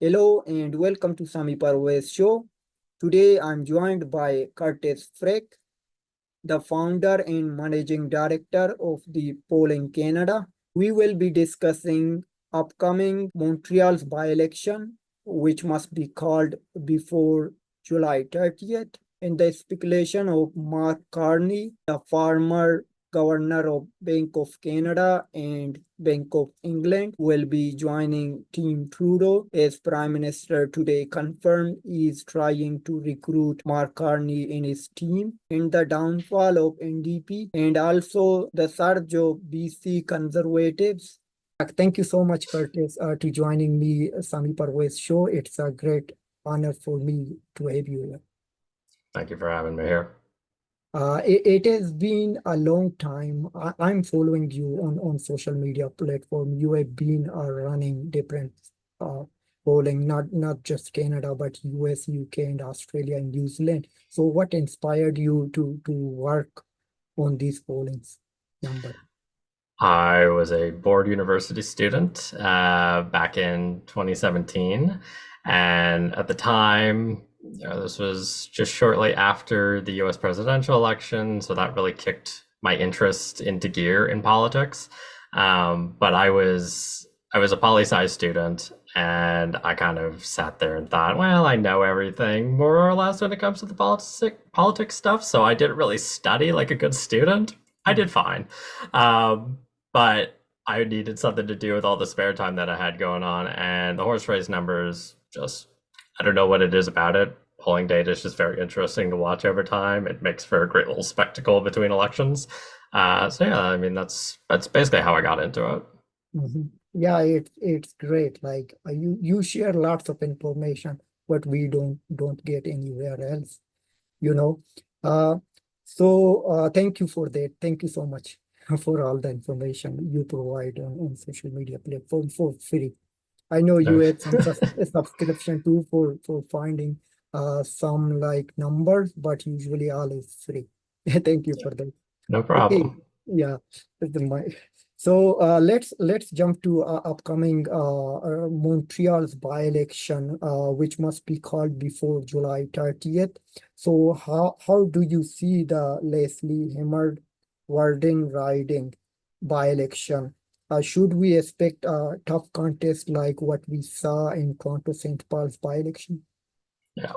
Hello and welcome to Sami Parvez Show. Today I'm joined by Curtis Fric, the founder and managing director of the Polling Canada. We will be discussing upcoming Montreal's by-election, which must be called before July 30th, and the speculation of Mark Carney, the former governor of Bank of Canada and Bank of England, will be joining Team Trudeau as Prime Minister today confirmed he is trying to recruit Mark Carney in his team, and the downfall of NDP and also the surge of BC Conservatives. Thank you so much, Curtis, to joining me, Sami Parvez Show. It's a great honor for me to have you here. Thank you for having me here. It has been a long time. I'm following you on social media platform. You have been running different polling, not just Canada, but US, UK, and Australia and New Zealand. So what inspired you to work on these pollings number? I was a board university student back in 2017. And at the time, this was just shortly after the US presidential election. So that really kicked my interest into gear in politics. But I was a poli-sci student, and I kind of sat there and thought, well, I know everything more or less when it comes to the politics stuff. So I didn't really study like a good student. I did fine. But I needed something to do with all the spare time that I had going on. And the horse race numbers, just, I don't know what it is about it. Polling data is just very interesting to watch over time. It makes for a great little spectacle between elections. So yeah, I mean, that's basically how I got into it. Yeah, it's great. Like you share lots of information, but we don't get anywhere else, you know. So thank you for that. Thank you so much for all the information you provide on social media platform for free. I know you had some subscription too for finding some like numbers, but usually all is free. Thank you for that. No Okay, problem. yeah, so let's jump to upcoming Montreal's by-election, which must be called before July 30th. So how do you see the Leslie Émard Verdun riding by-election? Should we expect a tough contest like what we saw in Toronto St. Paul's by-election? Yeah.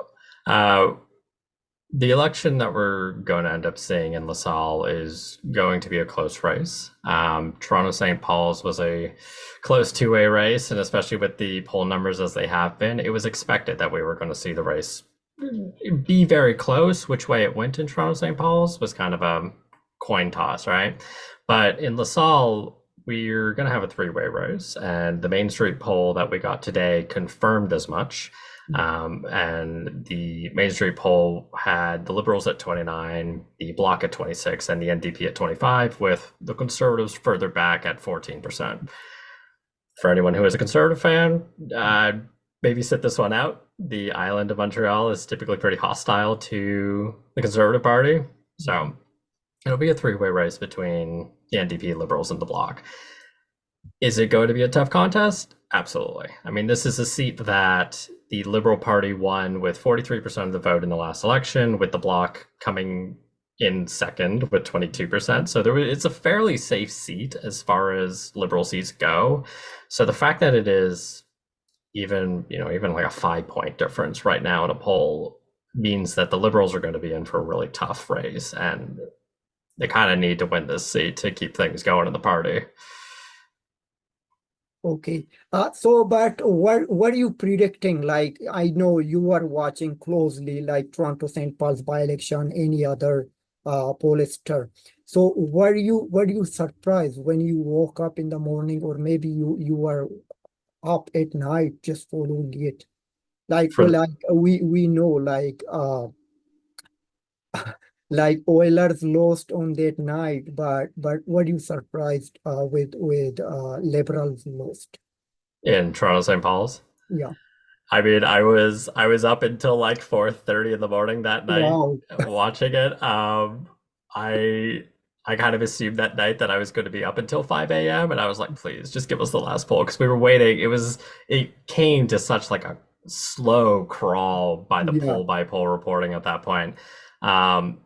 The election that we're going to end up seeing in LaSalle is going to be a close race. Toronto St. Paul's was a close two-way race, and especially with the poll numbers as they have been, it was expected that we were going to see the race be very close. Which way it went in Toronto St. Paul's was kind of a coin toss, right? But in LaSalle, we're going to have a three-way race, and the Main Street poll that we got today confirmed as much. And the Main Street poll had the Liberals at 29, the Bloc at 26, and the NDP at 25, with the Conservatives further back at 14%. For anyone who is a Conservative fan, maybe sit this one out. The island of Montreal is typically pretty hostile to the Conservative Party. So it'll be a three-way race between the NDP, Liberals, and the Bloc. Is it going to be a tough contest? Absolutely. I mean, this is a seat that the Liberal Party won with 43% of the vote in the last election, with the Bloc coming in second with 22%. So it's a fairly safe seat as far as Liberal seats go. So the fact that it is even like a 5-point difference right now in a poll means that the Liberals are going to be in for a really tough race, and they kind of need to win this seat to keep things going in the party. Okay. So, but what are you predicting? Like, I know you are watching closely, like Toronto St. Paul's by-election, any other pollster. So, were you surprised when you woke up in the morning, or maybe you were up at night just following it? Like, we know, like Oilers lost on that night, but were you surprised with Liberals lost? In Toronto St. Paul's. Yeah. I mean, I was up until like 4:30 in the morning that night Wow. watching it. I I kind of assumed that night that I was going to be up until 5 a.m. and I was like, please just give us the last poll because we were waiting. It came to such like a slow crawl by the Yeah. poll by poll reporting at that point. Um,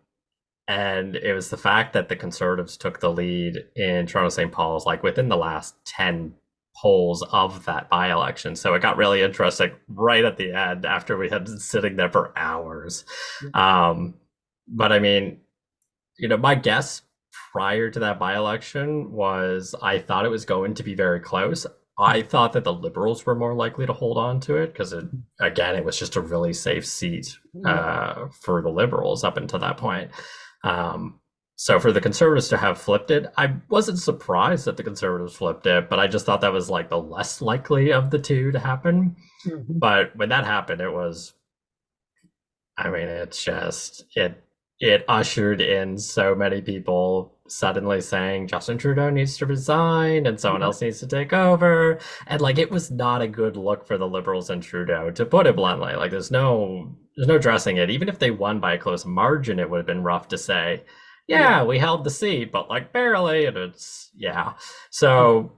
and it was the fact that the Conservatives took the lead in Toronto St. Paul's like within the last 10 polls of that by-election. So it got really interesting right at the end after we had been sitting there for hours. Yeah. But I mean, my guess prior to that by-election was I thought it was going to be very close. I thought that the Liberals were more likely to hold on to it because, again, it was just a really safe seat for the Liberals up until that point. So for the Conservatives to have flipped it, I wasn't surprised that the Conservatives flipped it, but I just thought that was like the less likely of the two to happen. Mhm. But when that happened, it's just it ushered in so many people suddenly saying Justin Trudeau needs to resign and someone Yeah. else needs to take over. And like it was not a good look for the Liberals and Trudeau, to put it bluntly. Like there's no dressing it. Even if they won by a close margin, it would have been rough to say, Yeah. yeah, we held the seat, but like barely. And it's So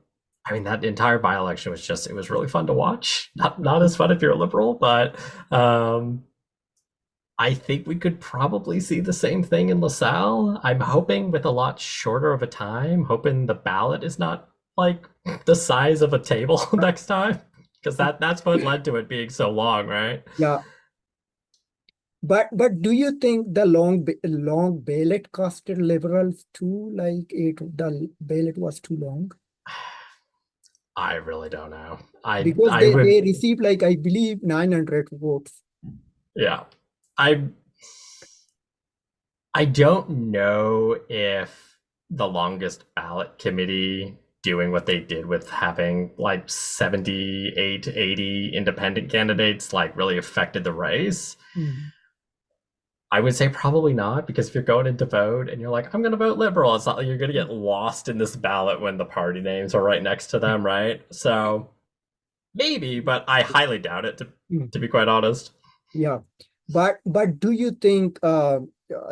that entire by-election it was really fun to watch. Not as fun if you're a liberal, but I think we could probably see the same thing in LaSalle. I'm hoping with a lot shorter of a time, hoping the ballot is not like the size of a table next time, because that's what led to it being so long, right? Yeah. But do you think the long ballot costed Liberals too? Like the ballot was too long I really don't know. I because I would they received like I believe 900 votes. yeah. I I don't know if the longest ballot committee doing what they did with having like 78, 80 independent candidates like really affected the race. Mhm. I would say probably not, because if you're going in to vote and you're like, I'm going to vote liberal, it's not like you're going to get lost in this ballot when the party names are right next to them, right? So maybe, but I highly doubt it, to Mhm. be quite honest. Yeah, but do you think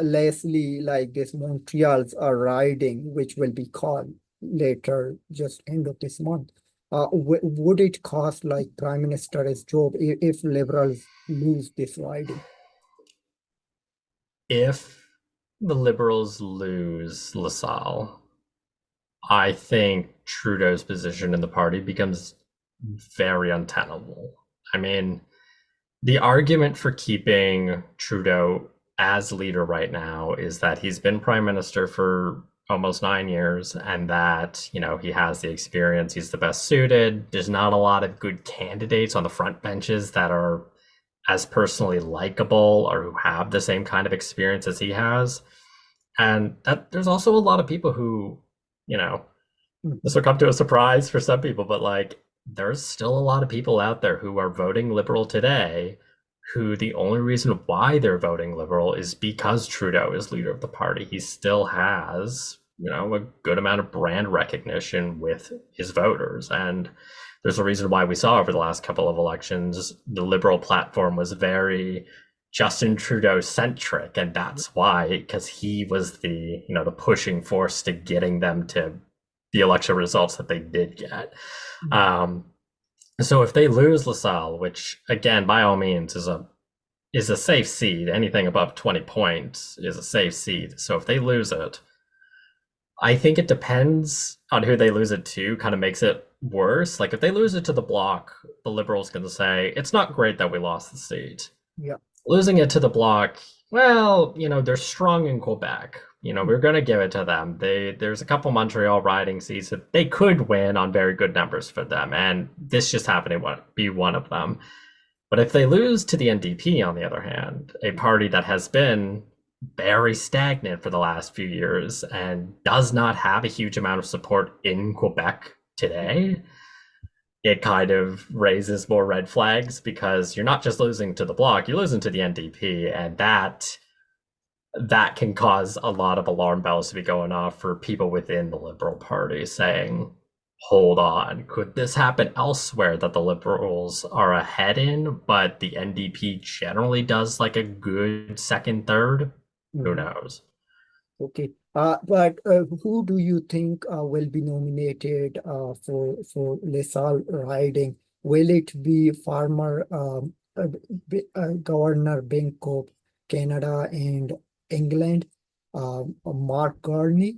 Leslie, like this Montreal's a riding which will be called later just end of this month, would it cost like Prime Minister's job if Liberals lose this riding? If the Liberals lose LaSalle, I think Trudeau's position in the party becomes very untenable. I mean, the argument for keeping Trudeau as leader right now is that he's been prime minister for almost 9 years and that, he has the experience, he's the best suited. There's not a lot of good candidates on the front benches that are as personally likable or who have the same kind of experience as he has. And that there's also a lot of people who, you know, this Mhm. will come to a surprise for some people, but like there's still a lot of people out there who are voting liberal today who the only reason why they're voting liberal is because Trudeau is leader of the party. He still has, a good amount of brand recognition with his voters. And there's a reason why we saw over the last couple of elections, the liberal platform was very Justin Trudeau centric. And that's why, because he was the pushing force to getting them to the election results that they did get. Um, so if they lose LaSalle, which again, by all means, is a safe seed, anything above 20 points is a safe seed. So if they lose it, I think it depends on who they lose it to, kind of makes it worse. Like if they lose it to the Bloc, the Liberals can say it's not great that we lost the seat. Yeah. Losing it to the Bloc, well, they're strong in Quebec. We're going to give it to them. There's a couple Montreal riding seats that they could win on very good numbers for them, and this just happened to be one of them. But if they lose to the NDP, on the other hand, a party that has been very stagnant for the last few years and does not have a huge amount of support in Quebec today, it kind of raises more red flags because you're not just losing to the Bloc, you're losing to the NDP, and that can cause a lot of alarm bells to be going off for people within the Liberal Party saying, hold on, could this happen elsewhere that the Liberals are ahead in, but the NDP generally does like a good second, third? Who Mhm. knows? Okay. But who do you think will be nominated for LaSalle riding? Will it be former Governor Bank of Canada and England, Mark Carney,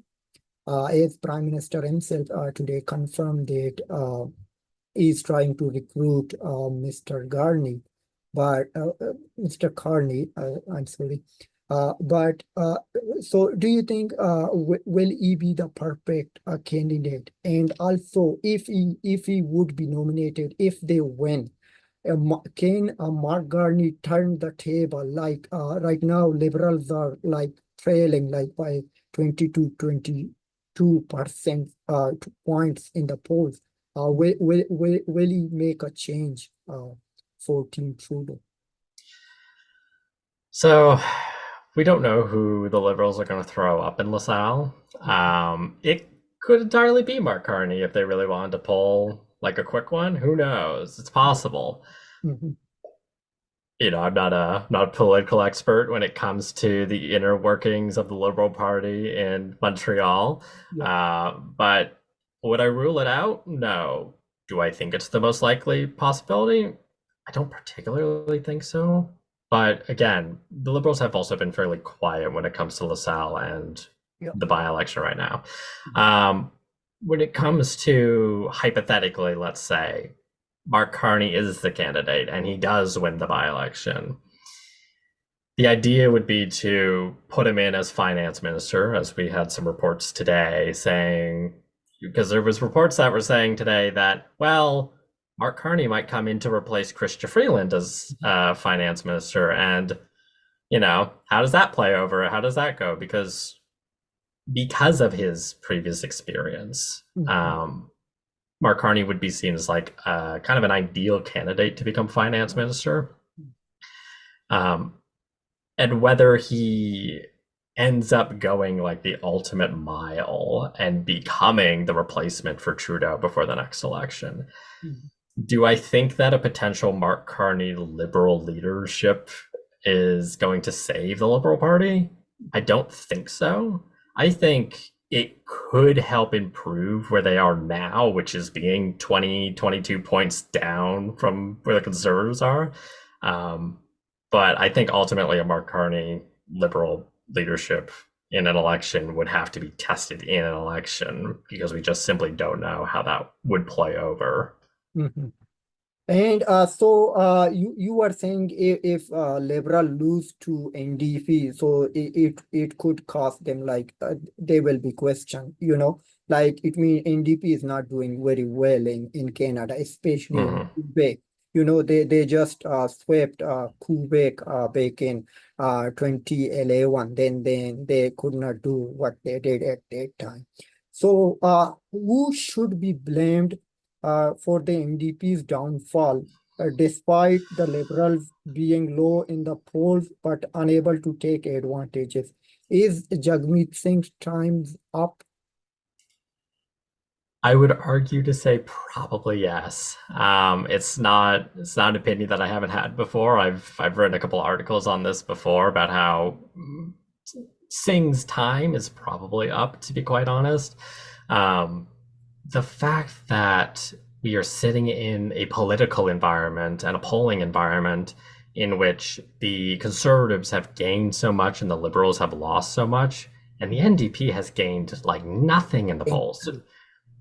as Prime Minister himself today confirmed that is trying to recruit Mr. Garney, but Mr. Carney, I'm sorry. But so do you think will he be the perfect candidate? And also, if he would be nominated, if they win, can Mark Carney turn the table? Like right now, Liberals are like trailing like by 20 to 22% points in the polls. Will he make a change for Team Trudeau? So we don't know who the Liberals are going to throw up in LaSalle. It could entirely be Mark Carney if they really wanted to pull like a quick one. Who knows? It's possible. Mhm. You know, I'm not a political expert when it comes to the inner workings of the Liberal Party in Montreal. Yeah. But would I rule it out? No. Do I think it's the most likely possibility? I don't particularly think so. But again, the Liberals have also been fairly quiet when it comes to LaSalle and Yeah. the by-election right now. When it comes to hypothetically, let's say, Mark Carney is the candidate and he does win the by-election. The idea would be to put him in as finance minister, as we had some reports today saying, because there was reports that were saying today that, well, Mark Carney might come in to replace Chrystia Freeland as finance minister. And, you know, how does that play over? How does that go? Because of his previous experience, Mark Carney would be seen as like kind of an ideal candidate to become finance minister. And whether he ends up going like the ultimate mile and becoming the replacement for Trudeau before the next election. Do I think that a potential Mark Carney Liberal leadership is going to save the Liberal Party? I don't think so. I think it could help improve where they are now, which is being 20, 22 points down from where the Conservatives are. But I think ultimately a Mark Carney Liberal leadership in an election would have to be tested in an election because we just simply don't know how that would play over. And so you were saying if Liberal lose to NDP, so it could cost them like they will be questioned, you know, like it means NDP is not doing very well in Canada, especially in Quebec. You know, they just swept Quebec back in 2011. Then they could not do what they did at that time. So who should be blamed for the NDP's downfall, despite the Liberals being low in the polls but unable to take advantages? Is Jagmeet Singh's time's up? I would argue to say probably yes. It's not an opinion that I haven't had before. I've written a couple articles on this before about how Singh's time is probably up, to be quite honest. The fact that we are sitting in a political environment and a polling environment in which the Conservatives have gained so much and the Liberals have lost so much, and the NDP has gained like nothing in the polls.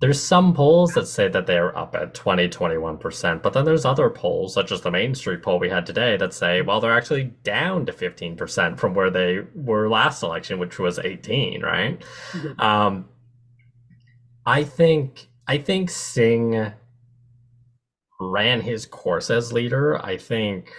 There's some polls that say that they're up at 20, 21%, but then there's other polls, such as the Main Street poll we had today, that say, well, they're actually down to 15% from where they were last election, which was 18, right? I think Singh ran his course as leader. I think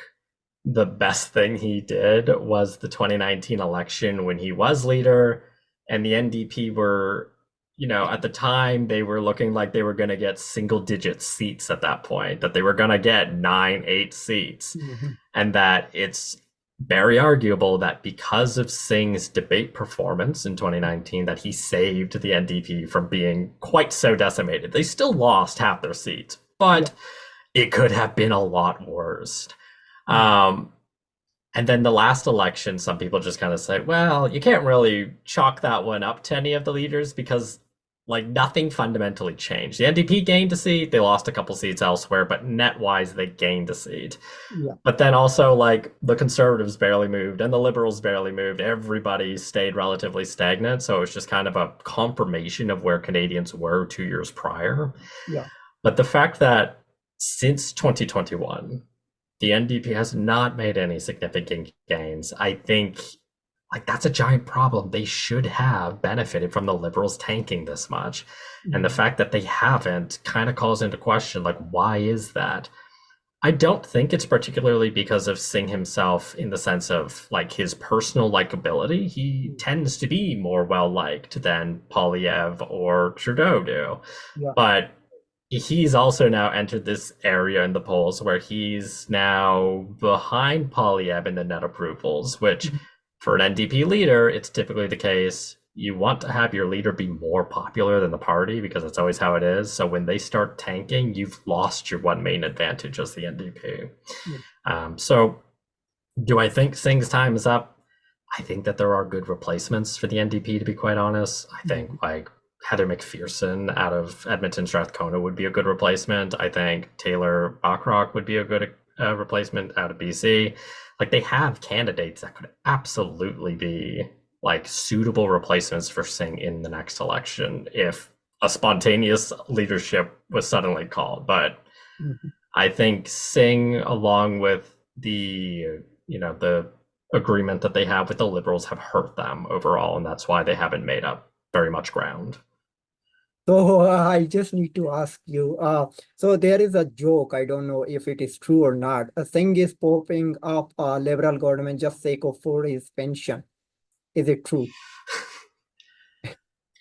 the best thing he did was the 2019 election when he was leader, and the NDP were, you know, at the time they were looking like they were going to get single digit seats at that point, that they were going to get 9, 8 seats. And that it's very arguable that because of Singh's debate performance in 2019, that he saved the NDP from being quite so decimated. They still lost half their seats, but it could have been a lot worse. And then the last election, some people just kind of say, well, you can't really chalk that one up to any of the leaders because like nothing fundamentally changed. The NDP gained a seat, they lost a couple seats elsewhere, but net wise, they gained a seat. Yeah. But then also, like, the Conservatives barely moved and the Liberals barely moved. Everybody stayed relatively stagnant. So it was just kind of a confirmation of where Canadians were 2 years prior. Yeah. But the fact that since 2021, the NDP has not made any significant gains, I think like that's a giant problem. They should have benefited from the Liberals tanking this much. And the fact that they haven't kind of calls into question, like, why is that? I don't think it's particularly because of Singh himself in the sense of like his personal likability. He tends to be more well liked than Poilievre or Trudeau do. Yeah. But he's also now entered this area in the polls where he's now behind Poilievre in the net approvals, which for an NDP leader, it's typically the case. You want to have your leader be more popular than the party because that's always how it is. So when they start tanking, you've lost your one main advantage as the NDP. So do I think Singh's time is up? I think that there are good replacements for the NDP, to be quite honest. I think like Heather McPherson out of Edmonton Strathcona would be a good replacement. I think Taylor Bachrock would be a good replacement out of BC. Like they have candidates that could absolutely be like suitable replacements for Singh in the next election if a spontaneous leadership was suddenly called. But I think Singh, along with the the agreement that they have with the Liberals, have hurt them overall, and that's why they haven't made up very much ground. So I just need to ask you, so there is a joke, I don't know if it is true or not. A Singh is popping up a liberal government just sake of for his pension. Is it true?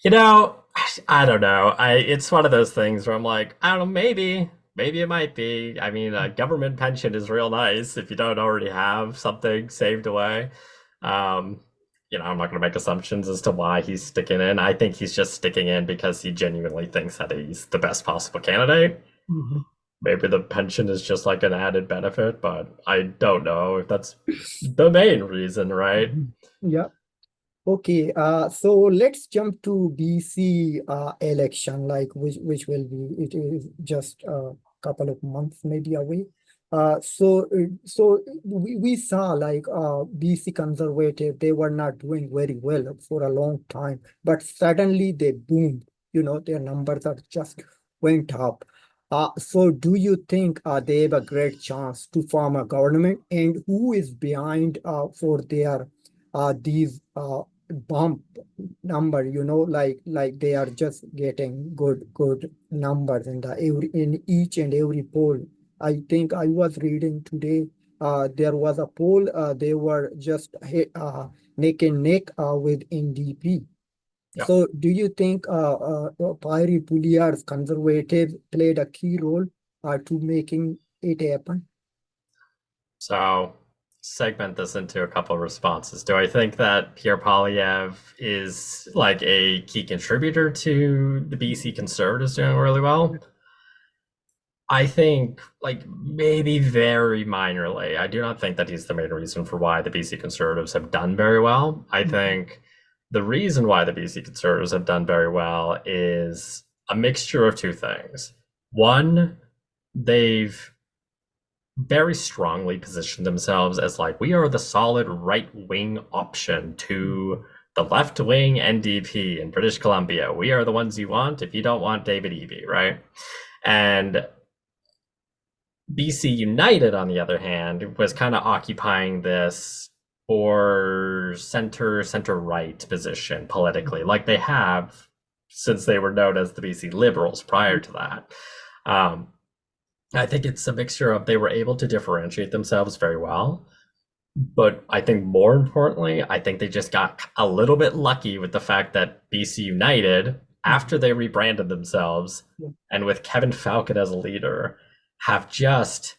I don't know. It's one of those things where I'm like, I don't know, maybe it might be. I mean, a government pension is real nice if you don't already have something saved away. I'm not going to make assumptions as to why he's sticking in. I think he's just sticking in because he genuinely thinks that he's the best possible candidate. Maybe the pension is just like an added benefit, but I don't know if that's the main reason, right? Yeah. Okay, so let's jump to BC election, like which will be, it is just a couple of months maybe away. So we saw like BC Conservative, they were not doing very well for a long time, but suddenly they boomed, their numbers are just went up. So do you think they have a great chance to form a government, and who is behind for their these bump number, like they are just getting good numbers in in each and every poll. I think I was reading today, there was a poll, they were just neck and neck with NDP. Yeah. So do you think Pierre Poilievre's conservatives played a key role to making it happen? So segment this into a couple of responses. Do I think that Pierre Poilievre is like a key contributor to the BC Conservatives doing really well? I think like maybe very minorly. I do not think that he's the main reason for why the BC Conservatives have done very well. I think the reason why the BC Conservatives have done very well is a mixture of two things. One, they've very strongly positioned themselves as like, we are the solid right-wing option to the left-wing NDP in British Columbia. We are the ones you want if you don't want David Eby, right? And BC United, on the other hand, was kind of occupying this or center-right position politically, like they have since they were known as the BC Liberals prior to that. I think it's a mixture of they were able to differentiate themselves very well, but I think more importantly, I think they just got a little bit lucky with the fact that BC United, after they rebranded themselves and with Kevin Falcon as a leader, have just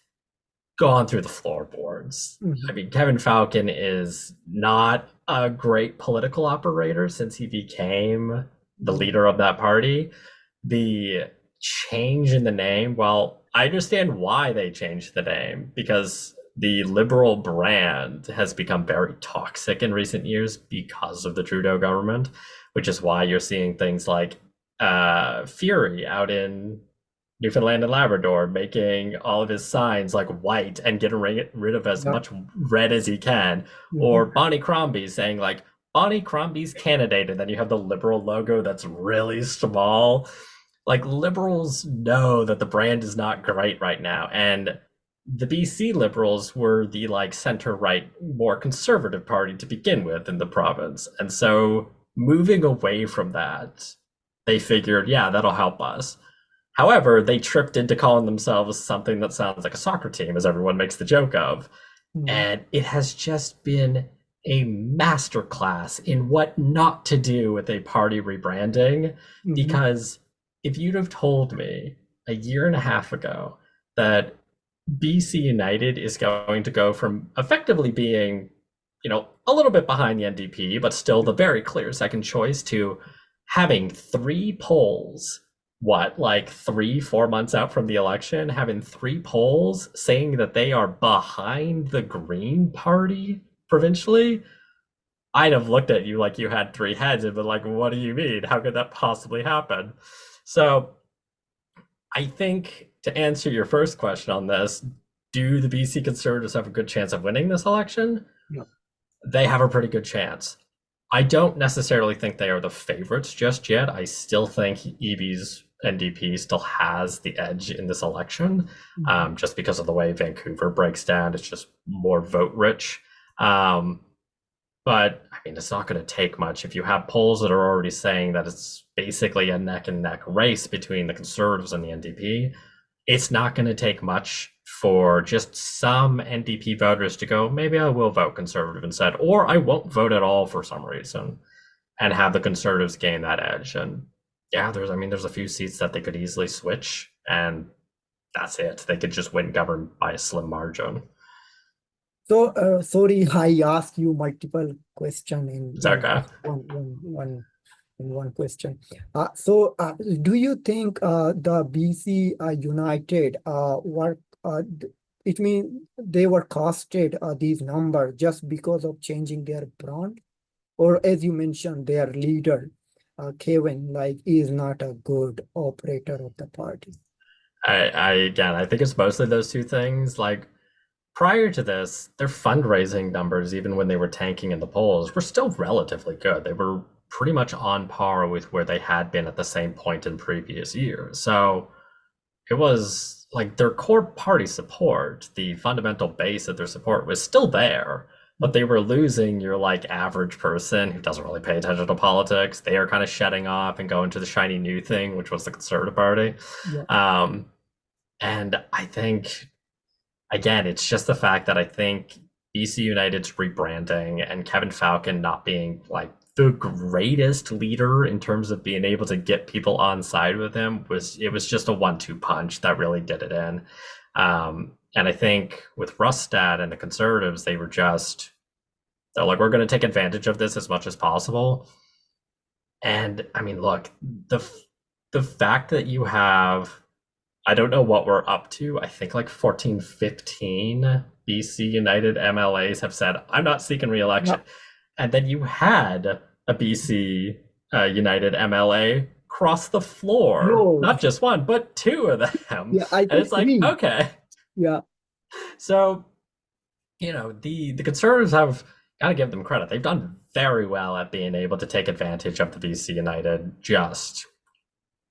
gone through the floorboards. I mean, Kevin Falcon is not a great political operator since he became the leader of that party. The change in the name, well, I understand why they changed the name, because the Liberal brand has become very toxic in recent years because of the Trudeau government, which is why you're seeing things like Fury out in Newfoundland and Labrador making all of his signs like white and getting rid of as Yeah. much red as he can, or Bonnie Crombie saying like Bonnie Crombie's candidate, and then you have the Liberal logo that's really small. Like, Liberals know that the brand is not great right now, and the BC Liberals were the like center right, more conservative party to begin with in the province, and so moving away from that, they figured, yeah, that'll help us. However, they tripped into calling themselves something that sounds like a soccer team, as everyone makes the joke of. And it has just been a masterclass in what not to do with a party rebranding. Because if you'd have told me a year and a half ago that BC United is going to go from effectively being, a little bit behind the NDP, but still the very clear second choice, to having 3 polls, like 3-4 months out from the election, having 3 polls saying that they are behind the Green Party provincially, I'd have looked at you like you had 3 heads and been like, what do you mean? How could that possibly happen? So I think, to answer your first question on this, do the BC Conservatives have a good chance of winning this election? Yeah. They have a pretty good chance. I don't necessarily think they are the favorites just yet. I still think EB's NDP still has the edge in this election, just because of the way Vancouver breaks down. It's just more vote rich. But I mean, it's not going to take much. If you have polls that are already saying that it's basically a neck and neck race between the Conservatives and the NDP, it's not going to take much for just some NDP voters to go, maybe I will vote Conservative instead, or I won't vote at all for some reason, and have the Conservatives gain that edge. And yeah, there's a few seats that they could easily switch, and that's it. They could just win govern by a slim margin. So, sorry, I asked you multiple questions It's okay. in one question. Do you think the BC United it means they were casted these numbers just because of changing their brand? Or as you mentioned, their leader, Kevin, is not a good operator of the party? I think it's mostly those two things. Like, prior to this, their fundraising numbers, even when they were tanking in the polls, were still relatively good. They were pretty much on par with where they had been at the same point in previous years. So it was like their core party support, the fundamental base of their support, was still there, but they were losing your average person who doesn't really pay attention to politics. They are kind of shedding off and going to the shiny new thing, which was the Conservative Party. Yeah. And I think, again, it's just the fact that I think BC United's rebranding and Kevin Falcon not being the greatest leader in terms of being able to get people on side with him was just a 1-2 punch that really did it in. And I think with Rustad and the Conservatives, they're like, we're going to take advantage of this as much as possible. And I mean, look, the fact that you have, I don't know what we're up to, I think 14, 15 BC United MLAs have said, I'm not seeking re-election. Yep. And then you had a BC United MLA cross the floor. Whoa. Not just one, but 2 of them. Yeah, and it's like, okay. Yeah. So, the Conservatives have got to give them credit. They've done very well at being able to take advantage of the BC United just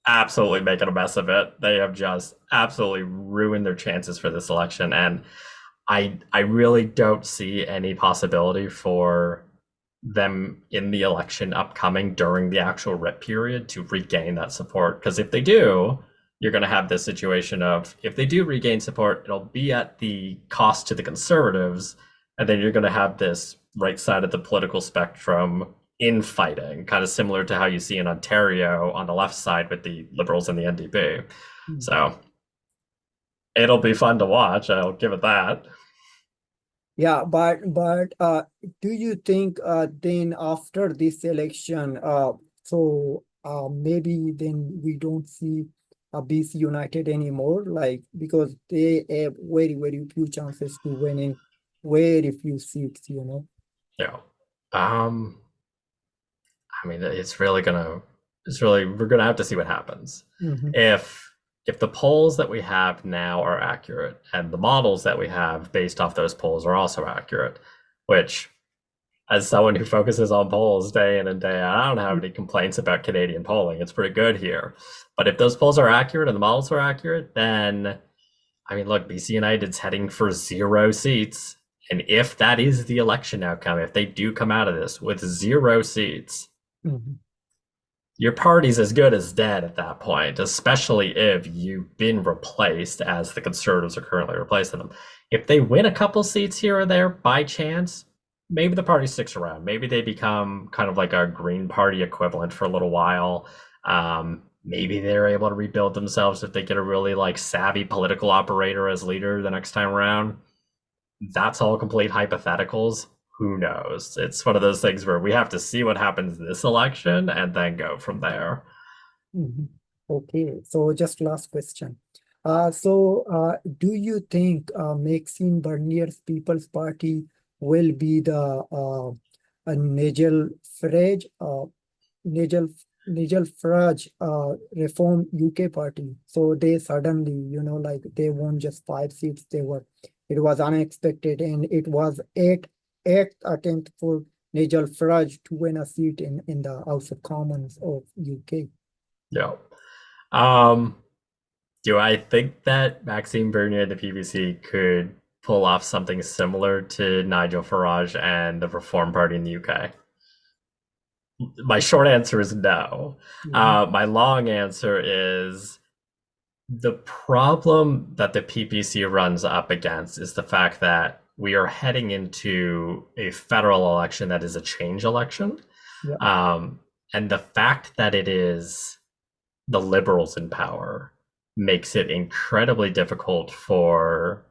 absolutely making a mess of it. They have just absolutely ruined their chances for this election. And I really don't see any possibility for them in the election upcoming during the actual RIP period to regain that support. Because if they do, you're going to have this situation of, if they do regain support, it'll be at the cost to the Conservatives. And then you're going to have this right side of the political spectrum infighting, kind of similar to how you see in Ontario on the left side with the Liberals and the NDP. So it'll be fun to watch, I'll give it that. Yeah, but do you think then after this election, maybe then we don't see BC United anymore, like because they have very, very few chances to winning very few seats, you know. Yeah. I mean, we're gonna have to see what happens. Mhm. If the polls that we have now are accurate and the models that we have based off those polls are also accurate, which as someone who focuses on polls day in and day out, I don't have any complaints about Canadian polling. It's pretty good here. But if those polls are accurate and the models are accurate, then I mean, look, BC United's heading for 0 seats. And if that is the election outcome, if they do come out of this with 0 seats, Mhm. your party's as good as dead at that point, especially if you've been replaced as the Conservatives are currently replacing them. If they win a couple seats here or there by chance, maybe the party sticks around. Maybe they become kind of like a Green Party equivalent for a little while. Maybe they're able to rebuild themselves if they get a really like savvy political operator as leader the next time around. That's all complete hypotheticals. Who knows? It's one of those things where we have to see what happens this election and then go from there. Mhm. Okay, so just last question. Do you think Maxime Bernier's People's Party will be the Nigel Farage, Nigel Farage Reform UK Party? So they suddenly, you know, like they won just 5 seats. It was unexpected, and it was eighth attempt for Nigel Farage to win a seat in the House of Commons of UK. Yeah. Um, do I think that Maxime Bernier and the PPC could pull off something similar to Nigel Farage and the Reform Party in the UK? My short answer is no. Mhm. My long answer is the problem that the PPC runs up against is the fact that we are heading into a federal election that is a change election. Yeah. And the fact that it is the liberals in power makes it incredibly difficult for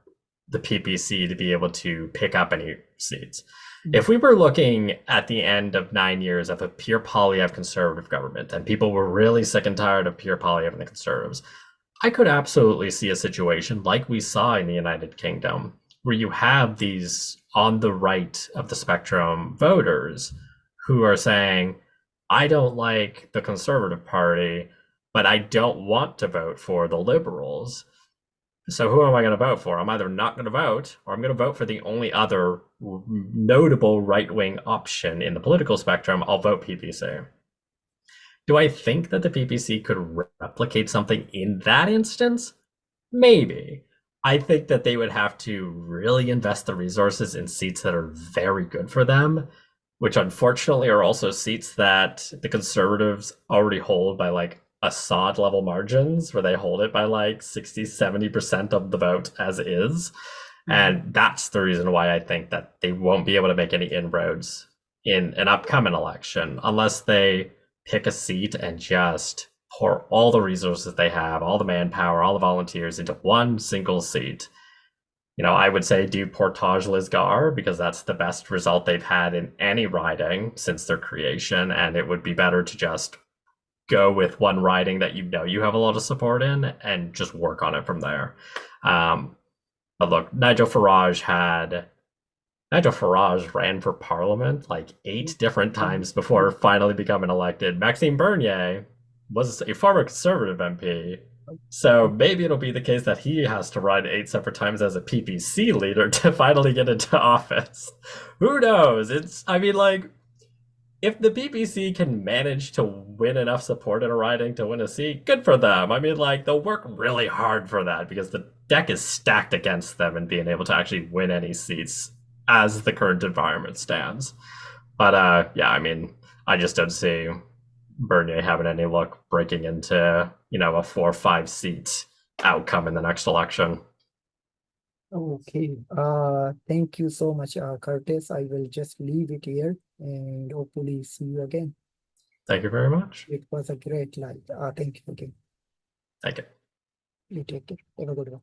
the PPC to be able to pick up any seats. If we were looking at the end of 9 years of a pure Polyev conservative government and people were really sick and tired of pure Polyev and the conservatives, I could absolutely see a situation like we saw in the United Kingdom where you have these on the right of the spectrum voters who are saying, I don't like the Conservative Party, but I don't want to vote for the Liberals. So who am I going to vote for? I'm either not going to vote or I'm going to vote for the only other notable right-wing option in the political spectrum. I'll vote PPC. Do I think that the PPC could replicate something in that instance? Maybe. I think that they would have to really invest the resources in seats that are very good for them, which unfortunately are also seats that the Conservatives already hold by like Assad level margins, where they hold it by like 60-70% of the vote as is. And that's the reason why I think that they won't be able to make any inroads in an upcoming election unless they pick a seat and just pour all the resources they have, all the manpower, all the volunteers into one single seat. You know, I would say do Portage Lisgar because that's the best result they've had in any riding since their creation, and it would be better to just go with one riding that you know you have a lot of support in and just work on it from there. But look, Nigel Farage ran for parliament like 8 different times before finally becoming elected. Maxime Bernier was a former Conservative MP. So maybe it'll be the case that he has to run 8 separate times as a PPC leader to finally get into office. Who knows? I mean, like, if the PPC can manage to win enough support in a riding to win a seat, good for them. I mean, like, they'll work really hard for that because the deck is stacked against them in being able to actually win any seats as the current environment stands. But yeah, I mean, I just don't see Bernier having any luck breaking into, you know, a 4 or 5 seat outcome in the next election. Okay. Thank you so much, Curtis. I will just leave it here and hopefully see you again. Thank you very much. It was a great live. Thank you again. Thank you. You take care. Have a good one.